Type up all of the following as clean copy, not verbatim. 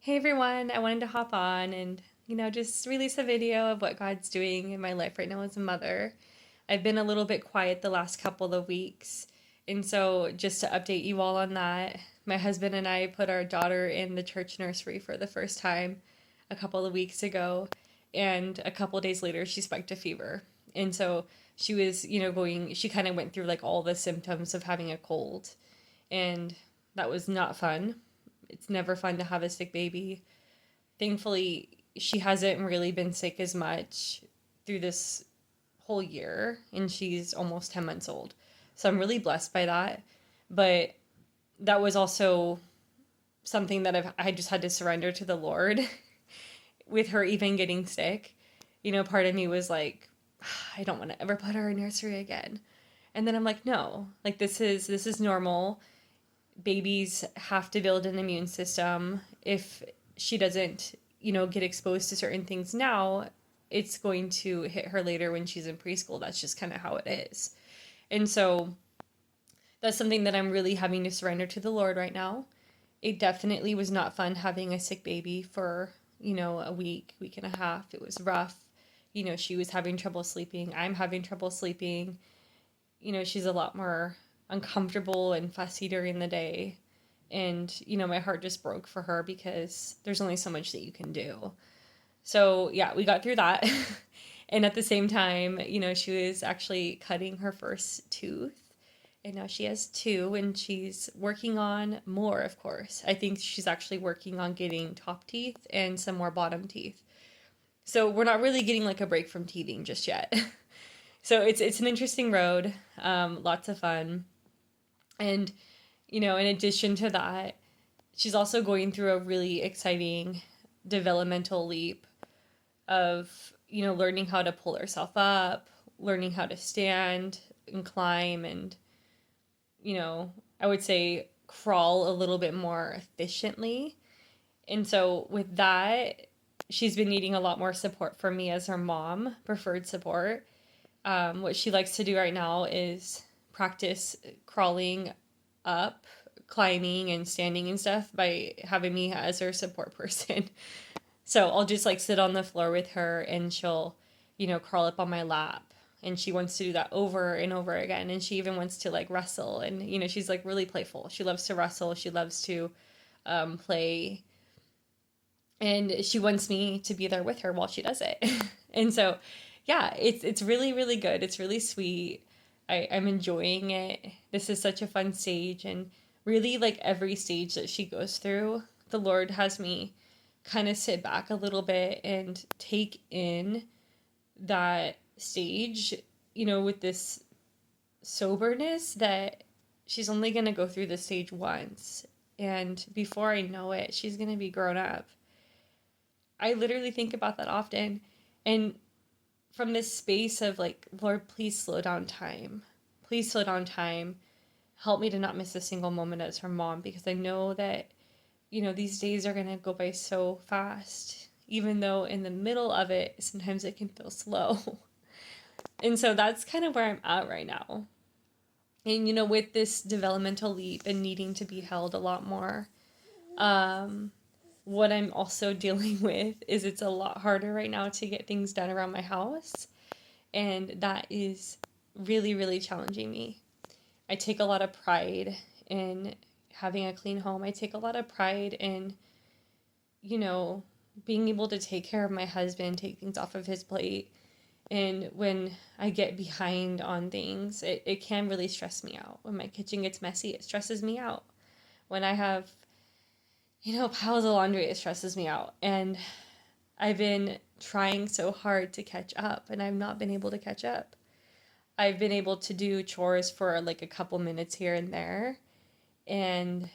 Hey everyone, I wanted to hop on and, just release a video of what God's doing in my life right now as a mother. I've been a little bit quiet the last couple of weeks. And so, just to update you all on that, my husband and I put our daughter in the church nursery for the first time a couple of weeks ago. And a couple of days later, she spiked a fever. And so, she was, she kind of went through like all the symptoms of having a cold. And that was not fun. It's never fun to have a sick baby. Thankfully, she hasn't really been sick as much through this whole year, and she's almost 10 months old. So I'm really blessed by that. But that was also something that I just had to surrender to the Lord with her even getting sick. Part of me was like, I don't want to ever put her in nursery again. And then I'm like, no, like this is normal. Babies have to build an immune system. If she doesn't, get exposed to certain things now, it's going to hit her later when she's in preschool. That's just kind of how it is. And so that's something that I'm really having to surrender to the Lord right now. It definitely was not fun having a sick baby for, a week and a half. It was rough. She was having trouble sleeping. I'm having trouble sleeping. She's a lot more uncomfortable and fussy during the day. And, my heart just broke for her because there's only so much that you can do. So, yeah, we got through that. And at the same time, she was actually cutting her first tooth. And now she has two, and she's working on more, of course. I think she's actually working on getting top teeth and some more bottom teeth. So we're not really getting like a break from teething just yet. So it's an interesting road, lots of fun. And, in addition to that, she's also going through a really exciting developmental leap of, learning how to pull herself up, learning how to stand and climb and, I would say crawl a little bit more efficiently. And so with that, she's been needing a lot more support from me as her mom, preferred support. What she likes to do right now is practice crawling up, climbing and standing and stuff by having me as her support person. So I'll just like sit on the floor with her and she'll, crawl up on my lap. And she wants to do that over and over again. And she even wants to like wrestle. And, she's like really playful. She loves to wrestle. She loves to play. And she wants me to be there with her while she does it. And so, yeah, it's really, really good. It's really sweet. I'm enjoying it. This is such a fun stage. And really, like every stage that she goes through, the Lord has me kind of sit back a little bit and take in that stage, with this soberness that she's only going to go through this stage once. And before I know it, she's going to be grown up. I literally think about that often. And from this space of like, Lord, please slow down time. Please slow down time. Help me to not miss a single moment as her mom because I know that, these days are going to go by so fast, even though in the middle of it, sometimes it can feel slow. And so that's kind of where I'm at right now. And, with this developmental leap and needing to be held a lot more, what I'm also dealing with is it's a lot harder right now to get things done around my house. And that is really, really challenging me. I take a lot of pride in having a clean home. I take a lot of pride in, being able to take care of my husband, take things off of his plate. And when I get behind on things, it can really stress me out. When my kitchen gets messy, it stresses me out. When I have, piles of laundry, it stresses me out. And I've been trying so hard to catch up, and I've not been able to catch up. I've been able to do chores for like a couple minutes here and there. And,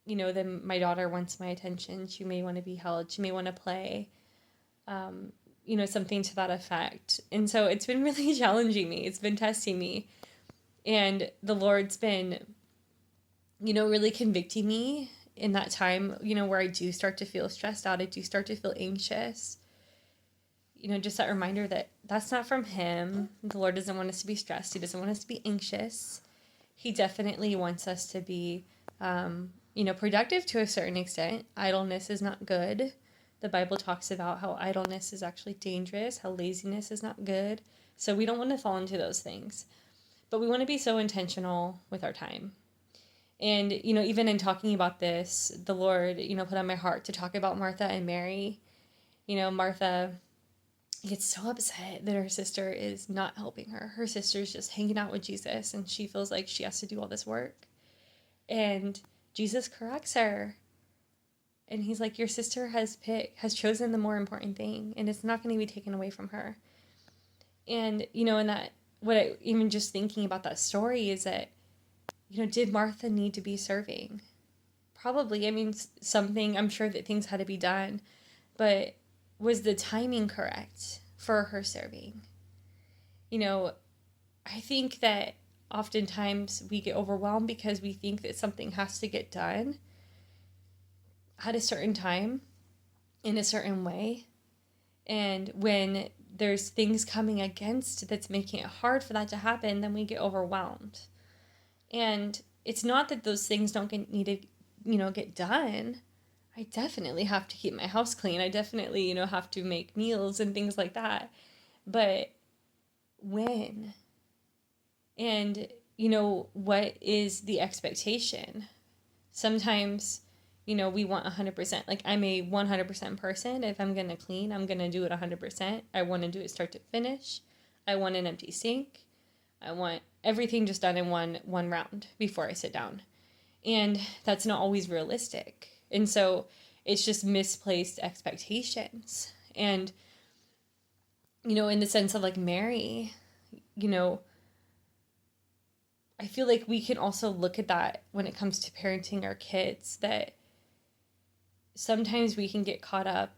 then my daughter wants my attention. She may want to be held. She may want to play. Something to that effect. And so it's been really challenging me. It's been testing me. And the Lord's been, really convicting me in that time, where I do start to feel stressed out. I do start to feel anxious. Just that reminder that that's not from Him. The Lord doesn't want us to be stressed. He doesn't want us to be anxious. He definitely wants us to be productive to a certain extent. Idleness is not good. The Bible talks about how idleness is actually dangerous, how laziness is not good. So we don't want to fall into those things. But we want to be so intentional with our time. And, even in talking about this, the Lord, put on my heart to talk about Martha and Mary. Martha gets so upset that her sister is not helping her. Her sister's just hanging out with Jesus, and she feels like she has to do all this work. And Jesus corrects her. And he's like, your sister has chosen the more important thing, and it's not going to be taken away from her. And, in that, even just thinking about that story is that, did Martha need to be serving? Probably. I mean, I'm sure that things had to be done, but was the timing correct for her serving? I think that oftentimes we get overwhelmed because we think that something has to get done at a certain time in a certain way. And when there's things coming against that's making it hard for that to happen, then we get overwhelmed. And it's not that those things don't need to, get done. I definitely have to keep my house clean. I definitely, have to make meals and things like that. But when? And, what is the expectation? Sometimes, we want 100%. Like, I'm a 100% person. If I'm going to clean, I'm going to do it 100%. I want to do it start to finish. I want an empty sink. I want everything just done in one round before I sit down. And that's not always realistic. And so it's just misplaced expectations. And, in the sense of like Mary, I feel like we can also look at that when it comes to parenting our kids, that sometimes we can get caught up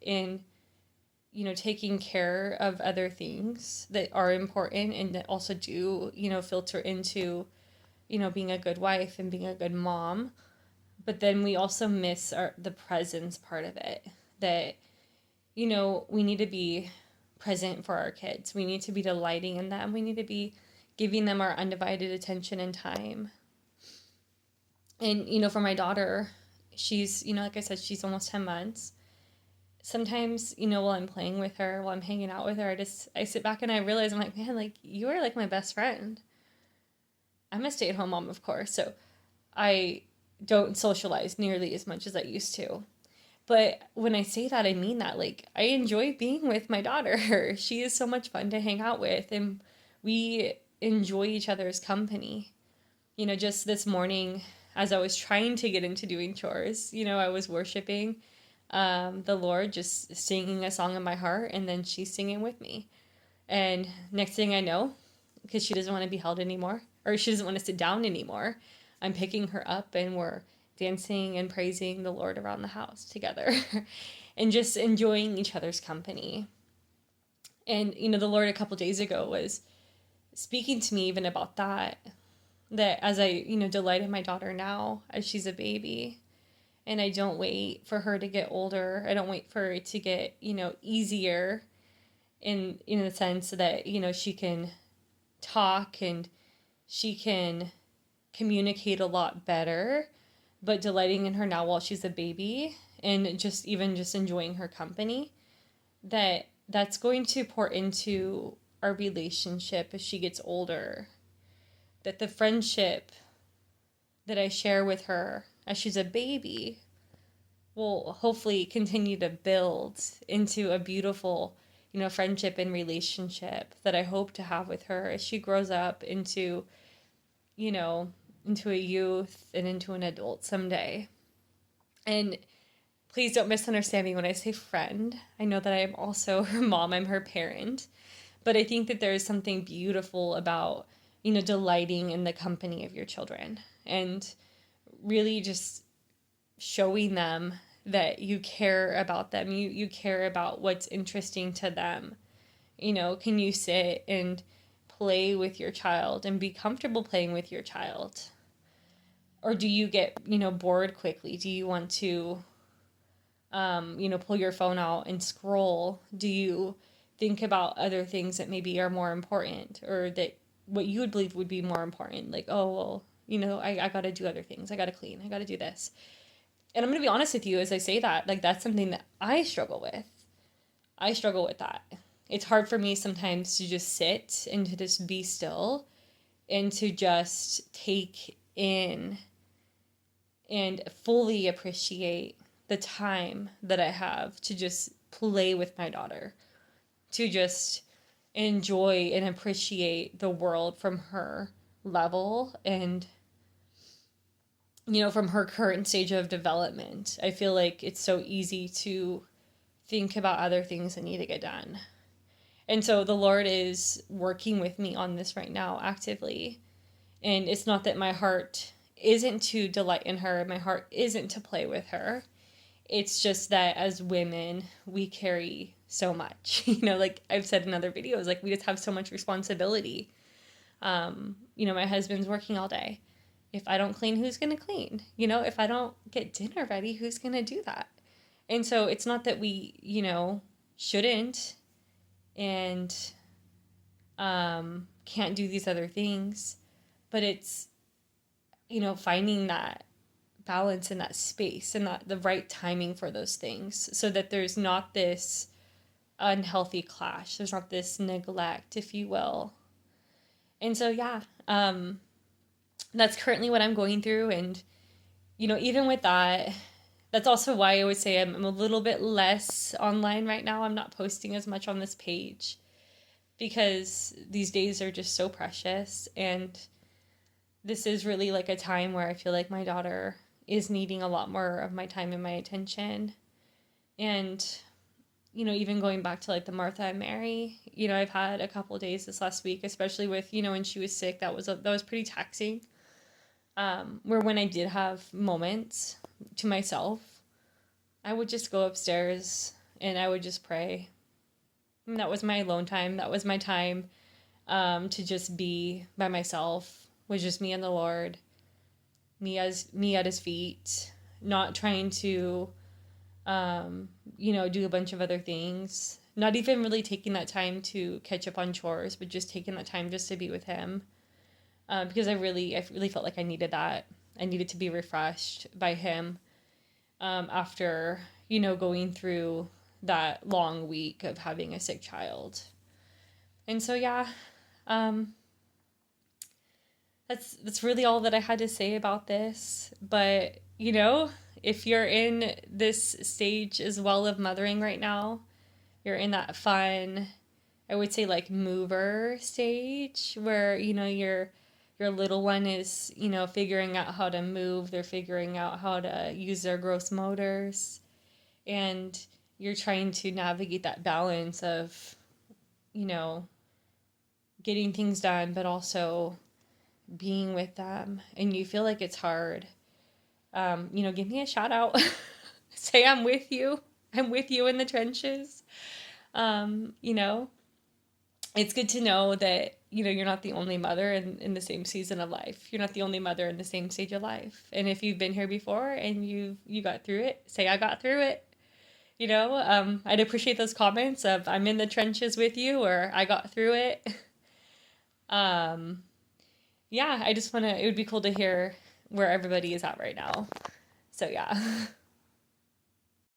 in, taking care of other things that are important and that also do, filter into, being a good wife and being a good mom. But then we also miss the presence part of it, that, we need to be present for our kids. We need to be delighting in them. We need to be giving them our undivided attention and time. And, for my daughter, she's, like I said, she's almost 10 months. Sometimes, while I'm playing with her, while I'm hanging out with her, I sit back and I realize, I'm like, man, like, you are like my best friend. I'm a stay-at-home mom, of course, so I don't socialize nearly as much as I used to. But when I say that, I mean that. Like, I enjoy being with my daughter. She is so much fun to hang out with, and we enjoy each other's company. Just this morning, as I was trying to get into doing chores, I was worshiping the Lord, just singing a song in my heart, and then she's singing with me. And next thing I know, because she doesn't want to be held anymore, or she doesn't want to sit down anymore, I'm picking her up and we're dancing and praising the Lord around the house together and just enjoying each other's company. And, the Lord a couple days ago was speaking to me even about that as I, delight in my daughter now as she's a baby, and I don't wait for her to get older. I don't wait for it to get, easier in the sense that, she can talk and she can communicate a lot better, but delighting in her now while she's a baby and just enjoying her company, that's going to pour into our relationship as she gets older. That the friendship that I share with her as she's a baby will hopefully continue to build into a beautiful, friendship and relationship that I hope to have with her as she grows up into a youth and into an adult someday. And please don't misunderstand me when I say friend. I know that I am also her mom, I'm her parent. But I think that there is something beautiful about, delighting in the company of your children and really just showing them that you care about them. You care about what's interesting to them. Can you sit and play with your child and be comfortable playing with your child? Or do you get, bored quickly? Do you want to, pull your phone out and scroll? Do you think about other things that maybe are more important, or that what you would believe would be more important? Like, oh, well, I got to do other things. I got to clean. I got to do this. And I'm going to be honest with you as I say that, like, that's something that I struggle with. I struggle with that. It's hard for me sometimes to just sit and to just be still and to just take in and fully appreciate the time that I have to just play with my daughter, to just enjoy and appreciate the world from her level and, from her current stage of development. I feel like it's so easy to think about other things that need to get done. And so the Lord is working with me on this right now actively. And it's not that my heart isn't to delight in her, my heart isn't to play with her. It's just that as women, we carry so much. Like I've said in other videos, like we just have so much responsibility. My husband's working all day. If I don't clean, who's going to clean? If I don't get dinner ready, who's going to do that? And so it's not that we, shouldn't and can't do these other things, but it's, finding that balance in that space and that the right timing for those things so that there's not this unhealthy clash. There's not this neglect, if you will. And so, yeah, that's currently what I'm going through. And, even with that, that's also why I would say I'm a little bit less online right now. I'm not posting as much on this page because these days are just so precious. And this is really like a time where I feel like my daughter is needing a lot more of my time and my attention. And, even going back to like the Martha and Mary, I've had a couple days this last week, especially with, when she was sick, that was pretty taxing. Where when I did have moments to myself, I would just go upstairs and I would just pray. And that was my alone time. That was my time to just be by myself, was just me and the Lord, me at his feet, not trying to, do a bunch of other things, not even really taking that time to catch up on chores, but just taking that time just to be with him. Because I really felt like I needed that. I needed to be refreshed by him after, going through that long week of having a sick child. And so, yeah, that's really all that I had to say about this. But, if you're in this stage as well of mothering right now, you're in that fun, I would say like mover stage where, your little one is, figuring out how to move. They're figuring out how to use their gross motors. And you're trying to navigate that balance of, getting things done, but also being with them. And you feel like it's hard. Give me a shout out. Say I'm with you. I'm with you in the trenches. It's good to know that, you're not the only mother in the same season of life. You're not the only mother in the same stage of life. And if you've been here before and you got through it, say I got through it. I'd appreciate those comments of I'm in the trenches with you or I got through it. Yeah, it would be cool to hear where everybody is at right now. So yeah.